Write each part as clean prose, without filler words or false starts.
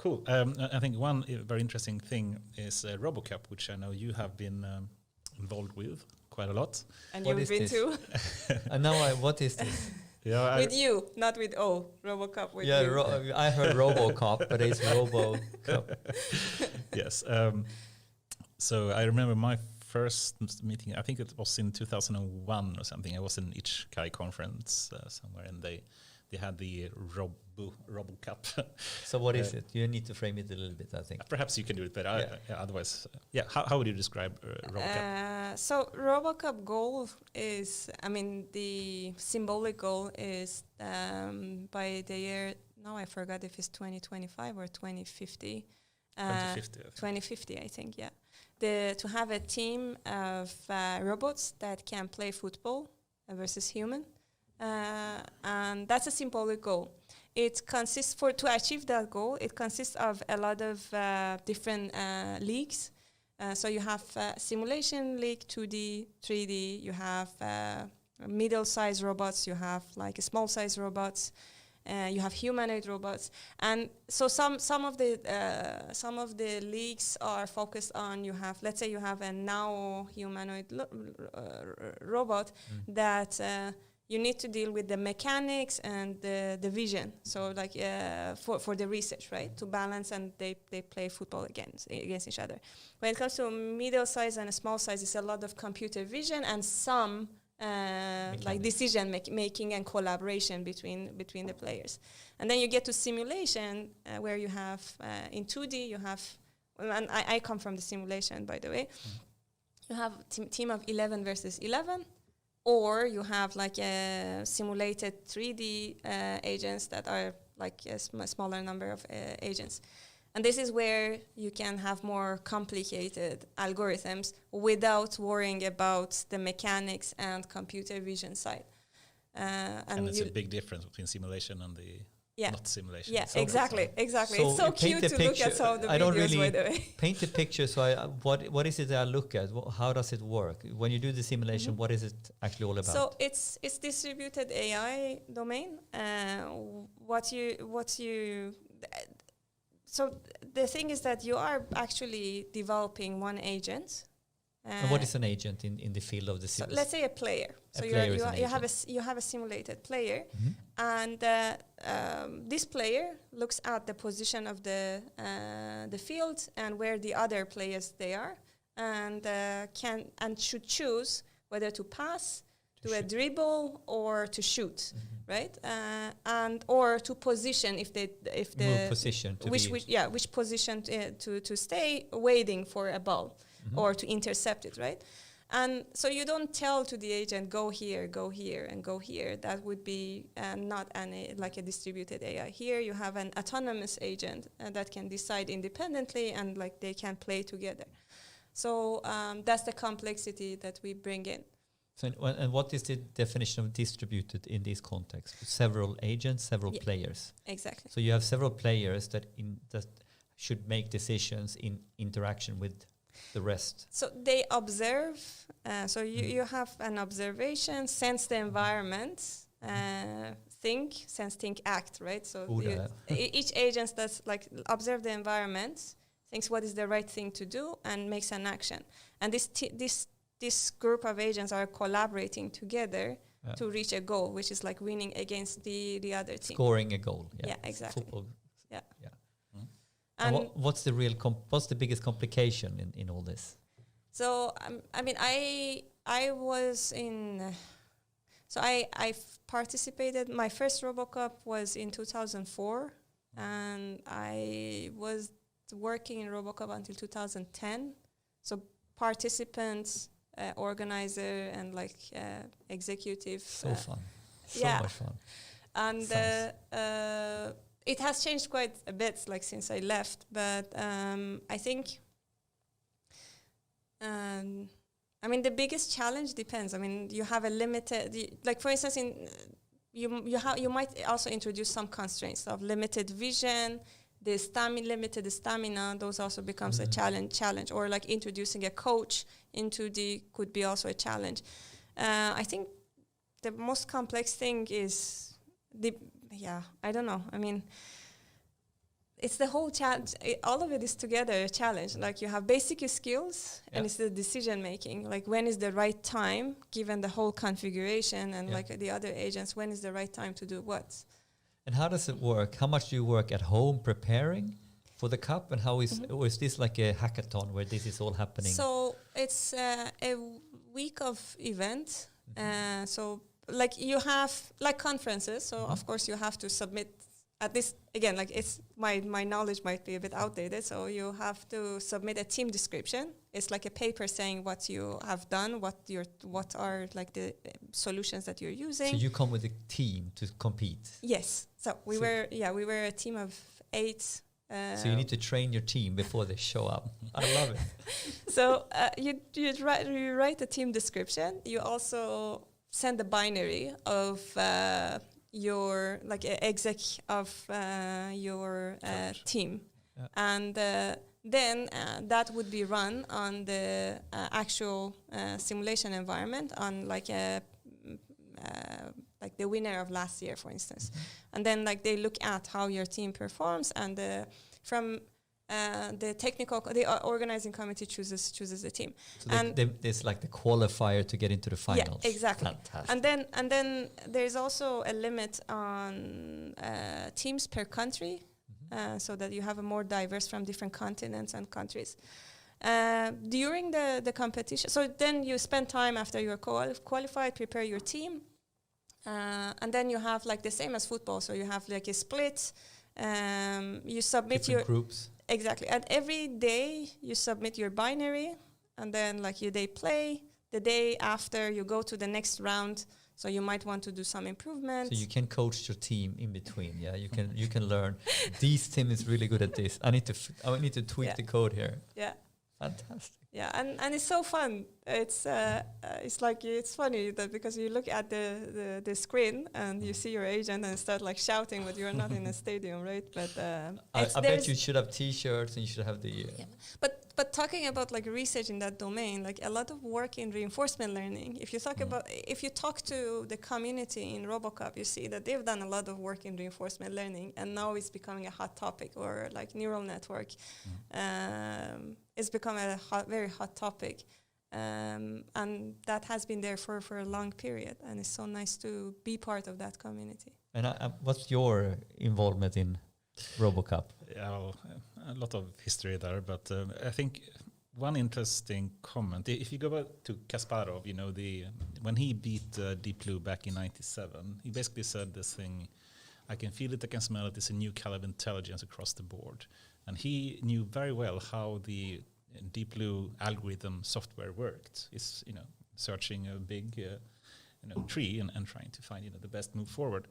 Cool. I think one very interesting thing is Robocup, which I know you have been involved with quite a lot. And What you've is been this? too? And now what is this? Yeah, With you, not with Robocup with Yeah, you. I heard Robocup, but it's Robocup. yes. So I remember my first meeting. I think it was in 2001 or something. I was in Ichikai conference somewhere, and they had the Robocup. So what is it? You need to frame it a little bit, I think. Perhaps you can do it better. Otherwise, How would you describe Robocup? So Robocup goal is, the symbolic goal is by the year, now I forgot if it's 2025 or 2050. 2050, I think, yeah. To have a team of robots that can play football versus human. And that's a symbolic goal. It consists to achieve that goal, it consists of a lot of different leagues. So you have simulation league, 2D, 3D, you have middle-sized robots, you have like small-sized robots, you have humanoid robots, and so some of the leagues are focused on, let's say you have a now humanoid robot that you need to deal with the mechanics and the vision. So like for the research, right? To balance, and they play football against each other. When it comes to middle size and small size, it's a lot of computer vision and some like decision making and collaboration between the players. And then you get to simulation where you have in 2D you have, and I come from the simulation, by the way. You have team of 11 versus 11. Or you have like a simulated 3D agents that are like a smaller number of agents. And this is where you can have more complicated algorithms without worrying about the mechanics and computer vision side. And it's a big difference between simulation and the not simulation. Yeah, so exactly. So it's so cute to look at some of the I don't videos, really by the way. paint the picture. So what is it that I look at? How does it work? When you do the simulation, what is it actually all about? So it's distributed AI domain. So the thing is that you are actually developing one agent. And what is an agent in the field of the So simulation? let's say a player. So you have a simulated player, and this player looks at the position of the field and where the other players they are, and should choose whether to pass, do a dribble, or to shoot, right? And or to position if the move position to which position to stay waiting for a ball. Or to intercept it, right? And so you don't tell to the agent, go here, and go here. That would be not like a distributed AI. Here you have an autonomous agent that can decide independently, and like they can play together. So that's the complexity that we bring in. So, and what is the definition of distributed in this context? Several agents, several players. Exactly. So you have several players that should make decisions in interaction with the rest. So they observe. So you have an observation, sense the environment, think, act, right? So each agent that's like observe the environment, thinks what is the right thing to do, and makes an action. And this group of agents are collaborating together to reach a goal, which is like winning against the other team. Scoring a goal. Yeah, exactly. Football. Yeah. And what's the what's the biggest complication in all this? So I was in. So I participated. My first Robocup was in 2004, and I was working in Robocup until 2010. So participants, organizer, and like executive. So fun. So much fun. And it has changed quite a bit, like since I left. But I think, the biggest challenge depends. You have a limited, like for instance, you might also introduce some constraints of limited vision, limited stamina. Those also becomes a challenge, or like introducing a coach into could be also a challenge. I think the most complex thing is I don't know. it's the whole challenge. All of it is together a challenge. Like you have basic skills, and it's the decision making. Like when is the right time, given the whole configuration and like the other agents, when is the right time to do what? And how does it work? How much do you work at home preparing for the cup, and how is or is this like a hackathon where this is all happening? So it's a week of event. So like you have like conferences. So of course you have to submit. At this again, like it's my knowledge might be a bit outdated. So you have to submit a team description. It's like a paper saying what you have done, what are like the solutions that you're using. So you come with a team to compete. Yes. So we were a team of 8. So you need to train your team before they show up. I love it. So you write a team description. You also send a binary of your like exec of your team, and then that would be run on the actual simulation environment on like a like the winner of last year, for instance. And then like they look at how your team performs, and from the organizing committee chooses the team. So there's like the qualifier to get into the finals. Yeah, exactly. Fantastic. And then there's also a limit on teams per country, so that you have a more diverse from different continents and countries. During the competition, so then you spend time after you're qualified, prepare your team, and then you have like the same as football. So you have like a split. You submit different groups. Exactly. And every day you submit your binary, and then like they play. The day after you go to the next round, so you might want to do some improvements. So you can coach your team in between. Yeah, you can learn. This team is really good at this. I need to tweak the code here. Yeah. Fantastic. Yeah, and it's so fun. It's like it's funny that because you look at the screen and you see your agent and start like shouting, but you're not in a stadium, right? But I bet you should have T-shirts and you should have the. But talking about like research in that domain, like a lot of work in reinforcement learning. If you talk to the community in Robocup, you see that they've done a lot of work in reinforcement learning, and now it's becoming a hot topic, or like neural network. It's become a very hot topic, and that has been there for a long period, and it's so nice to be part of that community. And what's your involvement in Robocup? A lot of history there, but I think one interesting comment, if you go back to Kasparov, when he beat Deep Blue back in '97, he basically said this thing, I can feel it, I can smell it, it's a new kind of intelligence across the board. And he knew very well how the Deep Blue algorithm software worked. It's searching a big tree and trying to find the best move forward.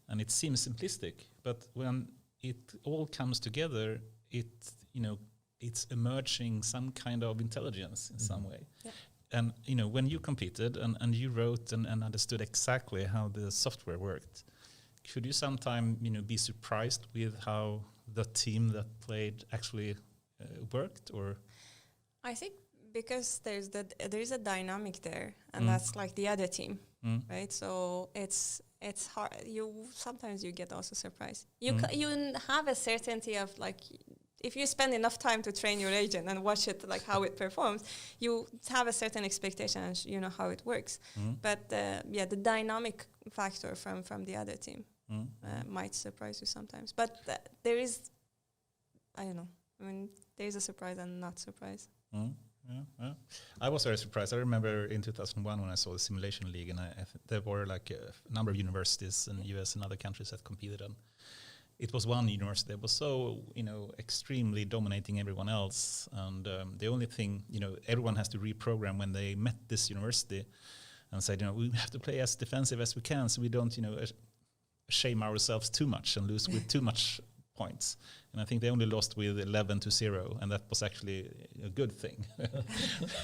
And it seems simplistic, but when it all comes together, it's emerging some kind of intelligence in some way. Yeah. And when you competed and you wrote and understood exactly how the software worked, could you sometime be surprised with how the team that played actually worked? Or I think because there is a dynamic there, and that's like the other team, right? So it's hard. Sometimes you get also surprised. You have a certainty of like, if you spend enough time to train your agent and watch it, like how it performs, you have a certain expectation and how it works. But the dynamic factor from the other team might surprise you sometimes. But there is, I don't know. I mean, there is a surprise and not surprise. Yeah. I was very surprised. I remember in 2001 when I saw the Simulation League, and there were like a number of universities in the US and other countries that competed, and it was one university that was so extremely dominating everyone else, and the only thing everyone has to reprogram when they met this university and said we have to play as defensive as we can so we don't shame ourselves too much and lose with too much points. And I think they only lost with 11-0, and that was actually a good thing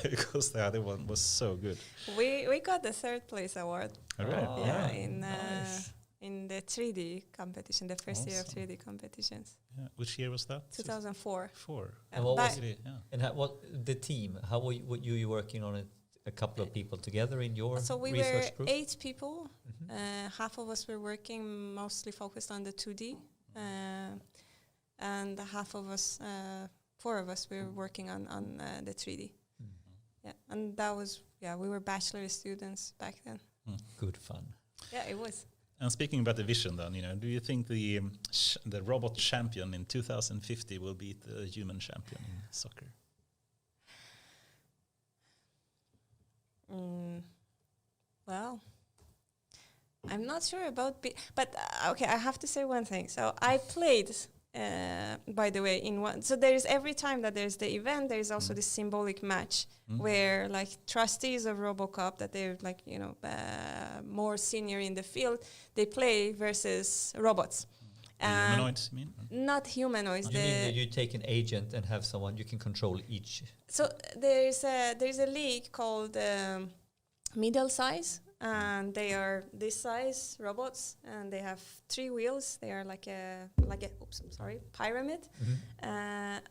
because the other one was so good. We got the 3rd place award. Nice. In the 3D competition, the first year of 3D competitions. Yeah. Which year was that? 2004. And what was it? And what the team? How were you working on it? A couple of people together in your so we research were group? 8 people. Half of us were working mostly focused on the 2D. and half of us, 4 of us, we were working on the 3D. Yeah, and that was, we were bachelor students back then. Good fun. Yeah, it was. And speaking about the vision, then, do you think the robot champion in 2050 will beat the human champion in soccer? Well, I'm not sure about, but okay, I have to say one thing. So I played, by the way, in one. So there is, every time that there's the event, there is also this symbolic match where like trustees of Robocup, that they're like, more senior in the field, they play versus robots. Humanoids, you mean? Not humanoids. You mean that you take an agent and have someone you can control each? So there's a league called Middle Size, and they are this size robots, and they have 3 wheels. They are like a pyramid,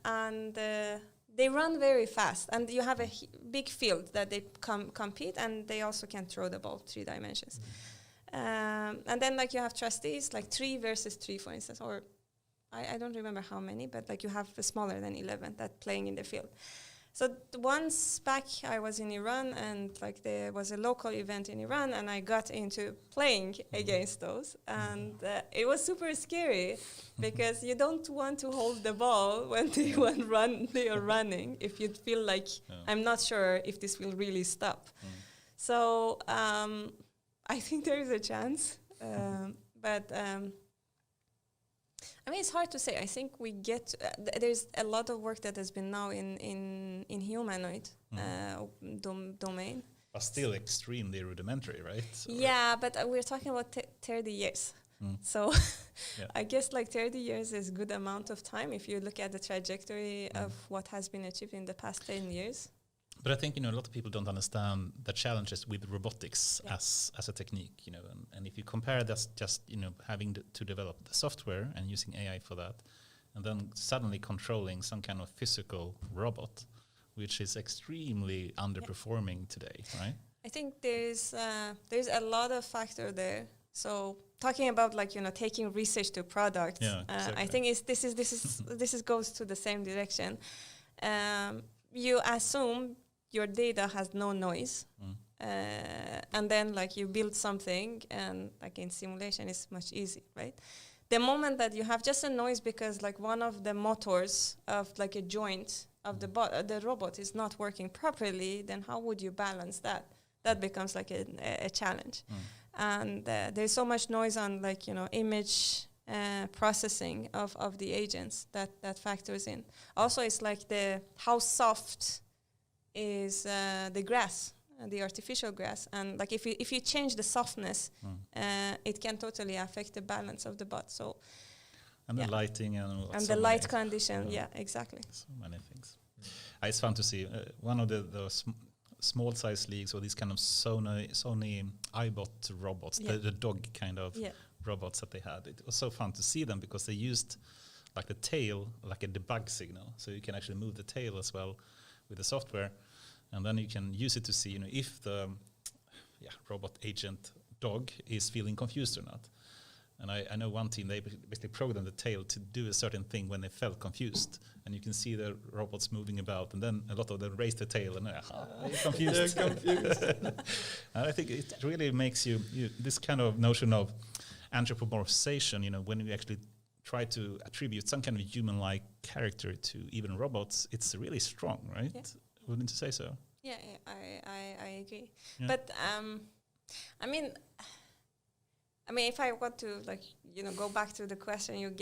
and they run very fast. And you have a big field that they compete, and they also can throw the ball 3 dimensions. And then like you have trustees, like 3 versus 3, for instance, or I don't remember how many, but like you have smaller than 11 that playing in the field. So once back I was in Iran, and like there was a local event in Iran, and I got into playing against those, and it was super scary because you don't want to hold the ball when they are running if you feel like I'm not sure if this will really stop. So I think there is a chance, but I mean, it's hard to say. I think we get there's a lot of work that has been now in humanoid domain. But still extremely rudimentary, right? Yeah, but we're talking about 30 years. So I guess like 30 years is a good amount of time if you look at the trajectory of what has been achieved in the past 10 years. But I think, a lot of people don't understand the challenges with robotics as a technique, and if you compare this just, having to develop the software and using AI for that, and then suddenly controlling some kind of physical robot, which is extremely underperforming today, right? I think there's a lot of factor there. So talking about like, taking research to products, exactly. I think this goes to the same direction. You assume your data has no noise, and then like you build something, and like in simulation it's much easier, right? The moment that you have just a noise because like one of the motors of like a joint of the robot is not working properly, then how would you balance that? That becomes like a challenge. And there's so much noise on like, image processing of the agents that factors in. Also, it's like how soft is the grass, the artificial grass, and like if you change the softness, it can totally affect the balance of the bot. So, and the lighting and the light condition, exactly. So many things. It's fun to see one of those small size leagues, or these kind of Sony iBot robots, the dog kind of robots that they had. It was so fun to see them because they used like the tail like a debug signal, so you can actually move the tail as well with the software, and then you can use it to see if the robot agent dog is feeling confused or not. And I know one team, they basically programmed the tail to do a certain thing when they felt confused, and you can see the robots moving about, and then a lot of them raise the tail and they're confused. They're confused. And I think it really makes you this kind of notion of anthropomorphization, when you actually try to attribute some kind of human-like character to even robots, it's really strong, right? Yeah. Wouldn't you say so? Yeah, I agree. Yeah. But I mean, if I want to go back to the question you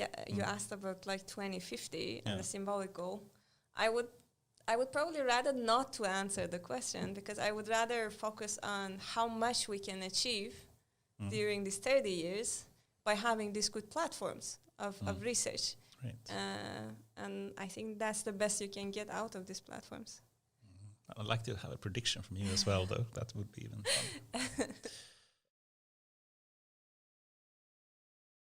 asked about like 2050 and the symbolic goal, I would probably rather not to answer the question, because I would rather focus on how much we can achieve during these 30 years by having these good platforms of research. Right. And I think that's the best you can get out of these platforms. I'd like to have a prediction from you as well, though. That would be even fun.